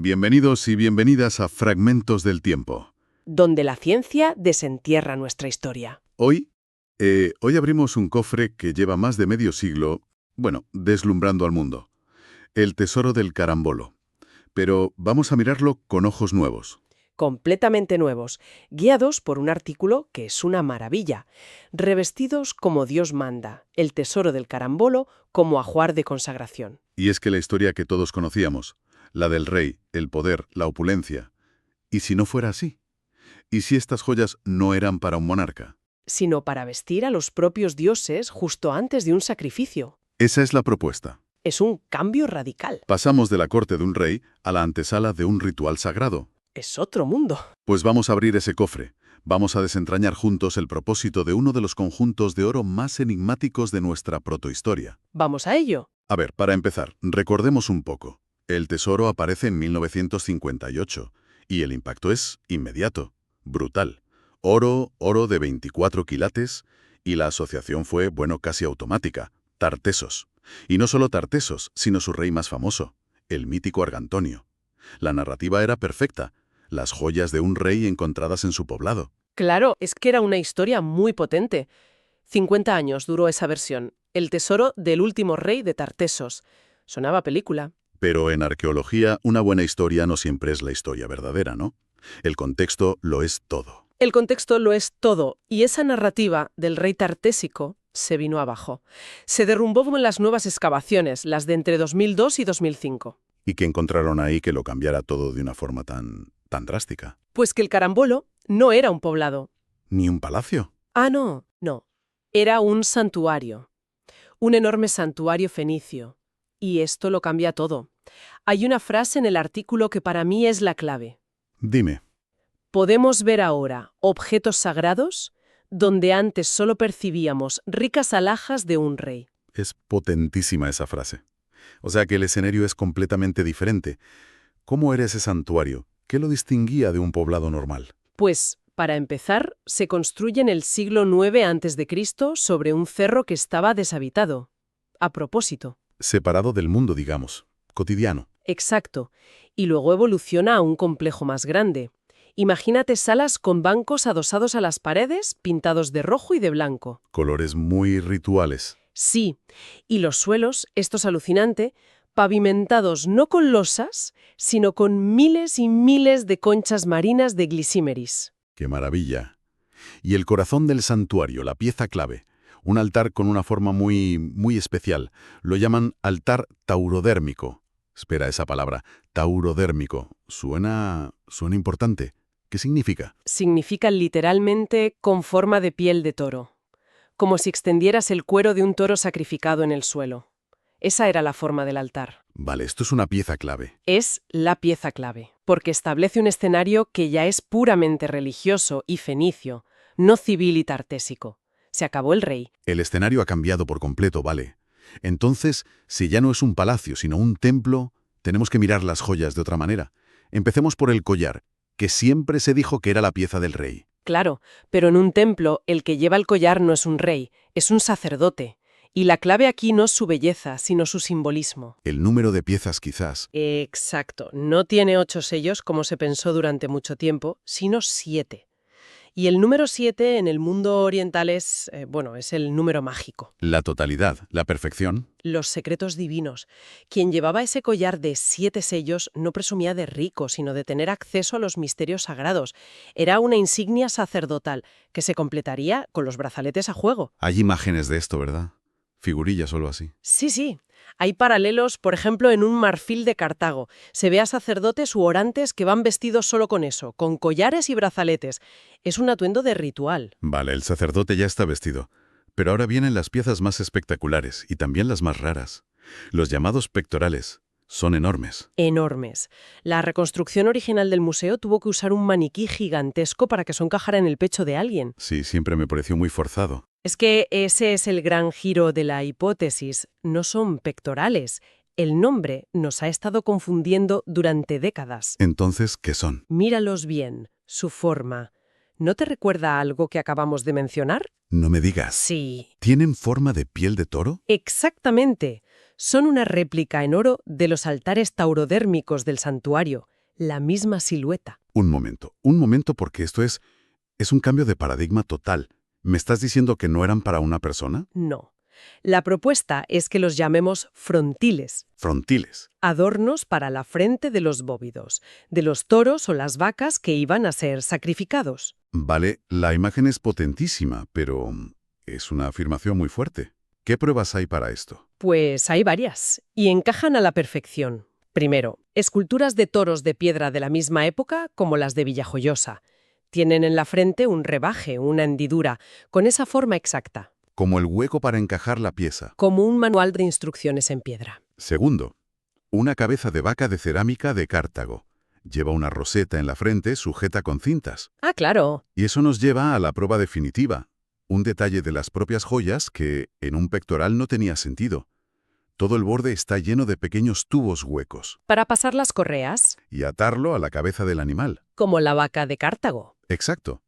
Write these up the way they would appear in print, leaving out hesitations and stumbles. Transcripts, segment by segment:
Bienvenidos y bienvenidas a Fragmentos del Tiempo. Donde la ciencia desentierra nuestra historia. Hoy abrimos un cofre que lleva más de medio siglo, deslumbrando al mundo. El tesoro del carambolo. Pero vamos a mirarlo con ojos nuevos. Completamente nuevos, guiados por un artículo que es una maravilla. Revestidos como Dios manda, el tesoro del carambolo como ajuar de consagración. Y es que la historia que todos conocíamos, la del rey, el poder, la opulencia. ¿Y si no fuera así? ¿Y si estas joyas no eran para un monarca? Sino para vestir a los propios dioses justo antes de un sacrificio. Esa es la propuesta. Es un cambio radical. Pasamos de la corte de un rey a la antesala de un ritual sagrado. Es otro mundo. Pues vamos a abrir ese cofre. Vamos a desentrañar juntos el propósito de uno de los conjuntos de oro más enigmáticos de nuestra protohistoria. ¿Vamos a ello? A ver, para empezar, recordemos un poco. El tesoro aparece en 1958 y el impacto es inmediato, brutal. Oro de 24 quilates y la asociación fue, casi automática, Tartesos. Y no solo Tartesos, sino su rey más famoso, el mítico Argantonio. La narrativa era perfecta. Las joyas de un rey encontradas en su poblado. Claro, es que era una historia muy potente. 50 años duró esa versión. El tesoro del último rey de Tartesos. Sonaba película. Pero en arqueología, una buena historia no siempre es la historia verdadera, ¿no? El contexto lo es todo. El contexto lo es todo, y esa narrativa del rey tartésico se vino abajo. Se derrumbó en las nuevas excavaciones, las de entre 2002 y 2005. ¿Y qué encontraron ahí que lo cambiara todo de una forma tan drástica? Pues que el carambolo no era un poblado. ¿Ni un palacio? Ah, no. Era un santuario. Un enorme santuario fenicio. Y esto lo cambia todo. Hay una frase en el artículo que para mí es la clave. Dime. Podemos ver ahora objetos sagrados donde antes solo percibíamos ricas alhajas de un rey. Es potentísima esa frase. O sea que el escenario es completamente diferente. ¿Cómo era ese santuario? ¿Qué lo distinguía de un poblado normal? Pues, para empezar, se construye en el siglo IX a.C. sobre un cerro que estaba deshabitado. A propósito. Separado del mundo, digamos. Cotidiano. Exacto. Y luego evoluciona a un complejo más grande. Imagínate salas con bancos adosados a las paredes, pintados de rojo y de blanco. Colores muy rituales. Sí. Y los suelos, esto es alucinante, pavimentados no con losas, sino con miles y miles de conchas marinas de glisímeris. ¡Qué maravilla! Y el corazón del santuario, la pieza clave, un altar con una forma muy especial. Lo llaman altar taurodérmico. Espera esa palabra, taurodérmico. Suena importante. ¿Qué significa? Significa literalmente con forma de piel de toro. Como si extendieras el cuero de un toro sacrificado en el suelo. Esa era la forma del altar. Vale, esto es una pieza clave. Es la pieza clave, porque establece un escenario que ya es puramente religioso y fenicio, no civil y tartésico. Se acabó el rey. El escenario ha cambiado por completo, vale. Entonces, si ya no es un palacio, sino un templo, tenemos que mirar las joyas de otra manera. Empecemos por el collar, que siempre se dijo que era la pieza del rey. Claro, pero en un templo el que lleva el collar no es un rey, es un sacerdote. Y la clave aquí no es su belleza, sino su simbolismo. El número de piezas, quizás. Exacto. No tiene 8 sellos, como se pensó durante mucho tiempo, sino 7. Y el número 7 en el mundo oriental es el número mágico. La totalidad, la perfección. Los secretos divinos. Quien llevaba ese collar de 7 sellos no presumía de rico, sino de tener acceso a los misterios sagrados. Era una insignia sacerdotal que se completaría con los brazaletes a juego. Hay imágenes de esto, ¿verdad? Figurillas solo así. Sí. Hay paralelos, por ejemplo, en un marfil de Cartago. Se ve a sacerdotes u orantes que van vestidos solo con eso, con collares y brazaletes. Es un atuendo de ritual. Vale, el sacerdote ya está vestido. Pero ahora vienen las piezas más espectaculares y también las más raras. Los llamados pectorales. Son enormes. Enormes. La reconstrucción original del museo tuvo que usar un maniquí gigantesco para que eso encajara en el pecho de alguien. Sí, siempre me pareció muy forzado. Es que ese es el gran giro de la hipótesis. No son pectorales. El nombre nos ha estado confundiendo durante décadas. Entonces, ¿qué son? Míralos bien, su forma. ¿No te recuerda a algo que acabamos de mencionar? No me digas. Sí. ¿Tienen forma de piel de toro? Exactamente. Son una réplica en oro de los altares taurodérmicos del santuario. la misma silueta. Un momento, porque esto es un cambio de paradigma total. ¿Me estás diciendo que no eran para una persona? No. La propuesta es que los llamemos frontiles, Frontiles. adornos para la frente de los bóvidos, de los toros o las vacas que iban a ser sacrificados. Vale, la imagen es potentísima, pero es una afirmación muy fuerte. ¿Qué pruebas hay para esto? Pues hay varias, y encajan a la perfección. Primero, esculturas de toros de piedra de la misma época como las de Villajoyosa. Tienen en la frente un rebaje, una hendidura, con esa forma exacta, Como el hueco para encajar la pieza. como un manual de instrucciones en piedra. Segundo, una cabeza de vaca de cerámica de Cartago. Lleva una roseta en la frente sujeta con cintas. Ah, claro. Y eso nos lleva a la prueba definitiva. Un detalle de las propias joyas que en un pectoral no tenía sentido. Todo el borde está lleno de pequeños tubos huecos. Para pasar las correas, Y atarlo a la cabeza del animal. como la vaca de Cartago. Exacto.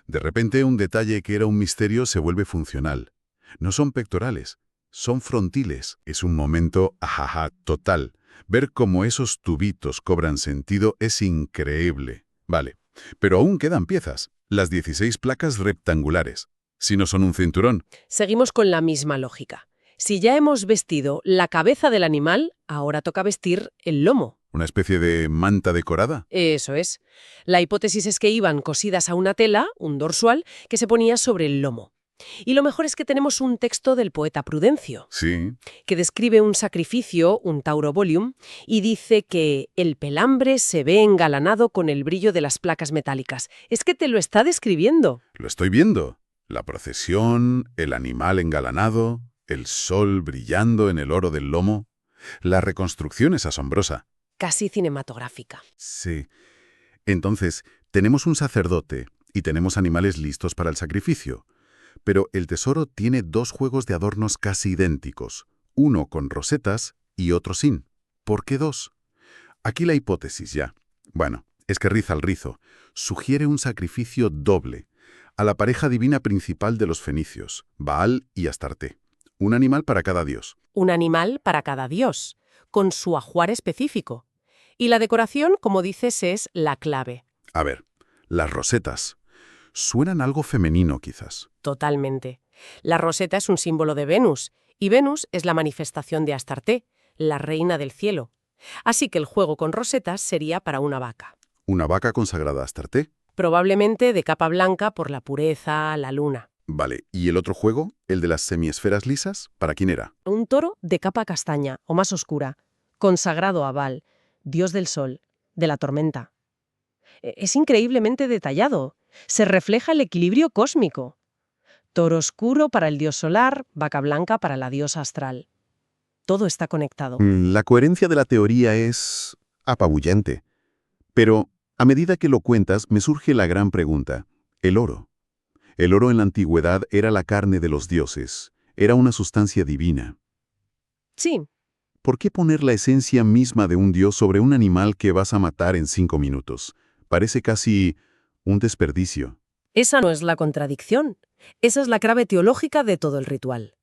De repente, un detalle que era un misterio se vuelve funcional. No son pectorales, son frontiles. Es un momento, ajaja, total. Ver cómo esos tubitos cobran sentido es increíble. Vale, pero aún quedan piezas. Las 16 placas rectangulares. Si no son un cinturón. Seguimos con la misma lógica. Si ya hemos vestido la cabeza del animal, ahora toca vestir el lomo. ¿Una especie de manta decorada? Eso es. La hipótesis es que iban cosidas a una tela, un dorsual, que se ponía sobre el lomo. Y lo mejor es que tenemos un texto del poeta Prudencio, Sí. que describe un sacrificio, un taurobolium, y dice que el pelambre se ve engalanado con el brillo de las placas metálicas. Es que te lo está describiendo. Lo estoy viendo. La procesión, el animal engalanado, el sol brillando en el oro del lomo. La reconstrucción es asombrosa. Casi cinematográfica. Sí. Entonces, tenemos un sacerdote y tenemos animales listos para el sacrificio. Pero el tesoro tiene dos juegos de adornos casi idénticos, uno con rosetas y otro sin. ¿Por qué dos? Aquí la hipótesis ya. Bueno, es que riza el rizo. Sugiere un sacrificio doble a la pareja divina principal de los fenicios, Baal y Astarte. Un animal para cada dios. Un animal para cada dios, con su ajuar específico. Y la decoración, como dices, es la clave. A ver, las rosetas. Suenan algo femenino, quizás. Totalmente. La roseta es un símbolo de Venus, y Venus es la manifestación de Astarte, la reina del cielo. Así que el juego con rosetas sería para una vaca. ¿Una vaca consagrada a Astarte? Probablemente de capa blanca por la pureza, la luna. Vale, ¿y el otro juego, el de las semiesferas lisas? ¿Para quién era? Un toro de capa castaña, o más oscura, consagrado a Baal, dios del sol, de la tormenta. Es increíblemente detallado. Se refleja el equilibrio cósmico. Toro oscuro para el dios solar, vaca blanca para la diosa astral. Todo está conectado. La coherencia de la teoría es apabullante. Pero, a medida que lo cuentas, me surge la gran pregunta. El oro. El oro en la antigüedad era la carne de los dioses. Era una sustancia divina. Sí, ¿Por qué poner la esencia misma de un dios sobre un animal que vas a matar en 5 minutos? Parece casi un desperdicio. esa no es la contradicción. Esa es la clave teológica de todo el ritual.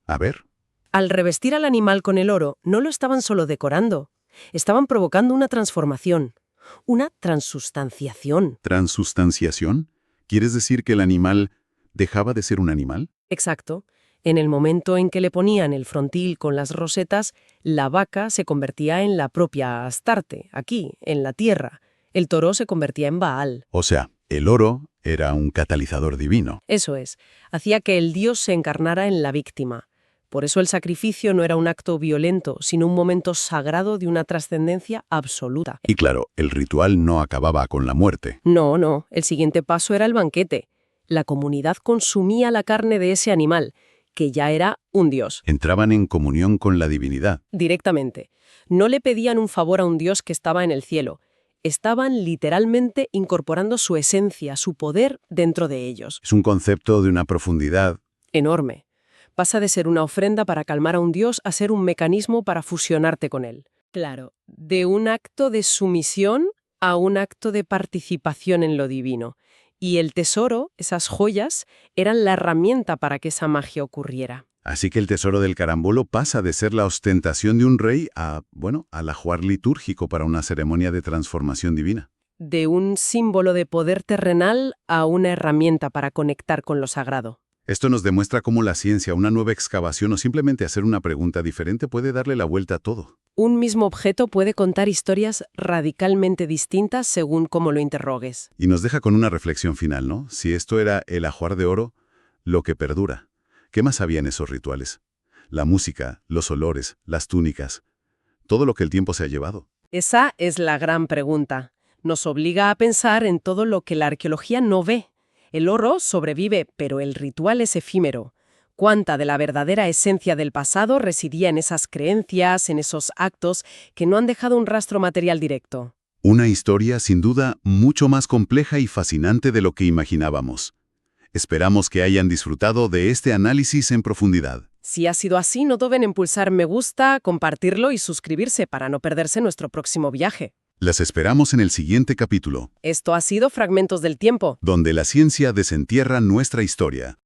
A ver. Al revestir al animal con el oro, no lo estaban solo decorando, estaban provocando una transformación, una transustanciación. ¿Transustanciación? ¿Quieres decir que el animal dejaba de ser un animal? Exacto. En el momento en que le ponían el frontil con las rosetas, la vaca se convertía en la propia Astarte, aquí, en la tierra. El toro se convertía en Baal. O sea, el oro era un catalizador divino. Eso es, hacía que el dios se encarnara en la víctima. Por eso el sacrificio no era un acto violento, sino un momento sagrado de una trascendencia absoluta. Y claro, el ritual no acababa con la muerte. No, el siguiente paso era el banquete. La comunidad consumía la carne de ese animal, que ya era un dios, Entraban en comunión con la divinidad. directamente. No le pedían un favor a un dios que estaba en el cielo. Estaban literalmente incorporando su esencia, su poder dentro de ellos. Es un concepto de una profundidad. Enorme. Pasa de ser una ofrenda para calmar a un dios a ser un mecanismo para fusionarte con él. Claro, de un acto de sumisión a un acto de participación en lo divino. Y el tesoro, esas joyas, eran la herramienta para que esa magia ocurriera. Así que el tesoro del carambolo pasa de ser la ostentación de un rey al ajuar litúrgico para una ceremonia de transformación divina. De un símbolo de poder terrenal a una herramienta para conectar con lo sagrado. Esto nos demuestra cómo la ciencia, una nueva excavación o simplemente hacer una pregunta diferente puede darle la vuelta a todo. Un mismo objeto puede contar historias radicalmente distintas según cómo lo interrogues. Y nos deja con una reflexión final, ¿no? Si esto era el ajuar de oro, lo que perdura. ¿Qué más había en esos rituales? La música, los olores, las túnicas, todo lo que el tiempo se ha llevado. Esa es la gran pregunta. Nos obliga a pensar en todo lo que la arqueología no ve. El oro sobrevive, pero el ritual es efímero. ¿Cuánta de la verdadera esencia del pasado residía en esas creencias, en esos actos que no han dejado un rastro material directo? Una historia, sin duda, mucho más compleja y fascinante de lo que imaginábamos. Esperamos que hayan disfrutado de este análisis en profundidad. Si ha sido así, no duden en pulsar me gusta, compartirlo y suscribirse para no perderse nuestro próximo viaje. Las esperamos en el siguiente capítulo, Esto ha sido Fragmentos del Tiempo. donde la ciencia desentierra nuestra historia.